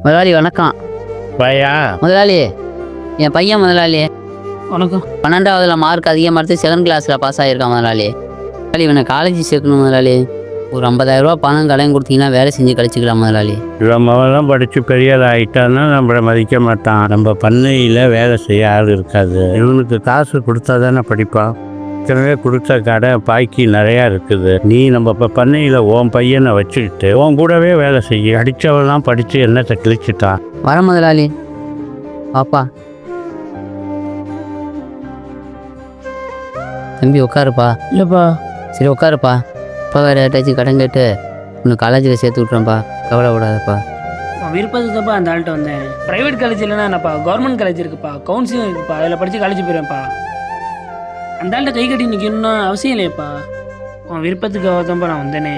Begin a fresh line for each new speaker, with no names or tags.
முதலாளி வணக்கம்.
பையா
முதலாளி, என் பையன் முதலாளி
வணக்கம்.
12வதுல மார்க் அதிகமாக எடுத்து செகண்ட் கிளாஸில் பாஸ் ஆகியிருக்கான் முதலாளி. முதலாளி இவனை காலேஜ் சேர்க்கணும் முதலாளி. ஒரு 50,000 ரூபா பணம் கடன் கொடுத்தீங்கன்னா வேலை செஞ்சு கழிச்சிக்கலாம் முதலாளி.
இவன் மகன் படித்து பெரிய ஆள் ஆகிட்டான்னா நம்மளை மதிக்க மாட்டான். நம்ம பண்ணையில் வேலை செய்ய ஆள் இருக்காது. இவனுக்கு காசு கொடுத்தா தானே படிப்பான். ஏற்கனவே கொடுத்த கடை பாக்கி நிறையா இருக்குது. நீ நம்ம இப்போ பண்ணையில் உன் பையனை வச்சுக்கிட்டு உன் கூடவே வேலை செய்ய. அடித்தவெல்லாம் படித்து என்னத்தை கிழிச்சிட்டான்.
வர முதலாளி. பாப்பா தம்பி உட்காருப்பா.
இல்லைப்பா.
சரி உட்காருப்பா. இப்போ வேறு ஏதாச்சும் கடன் கேட்டு உன்னை காலேஜில் சேர்த்து விட்றேன்ப்பா. கவலைப்படாதப்பா.
விருப்பத்துக்கு தான்ப்பா அந்த ஆள்கிட்ட வந்தேன். ப்ரைவேட் காலேஜ் இல்லைன்னா என்னப்பா, கவர்மெண்ட் காலேஜ் இருக்குப்பா, கவுன்சிலிங் இருக்குப்பா, அதில் படித்து காலேஜ் போயிடுவேன்ப்பா. அந்த ஆள்கிட்ட கை கட்டி நிற்கணும்னு அவசியம் இல்லையப்பா. உன் விருப்பத்துக்காக தான்ப்பா நான் வந்தேனே.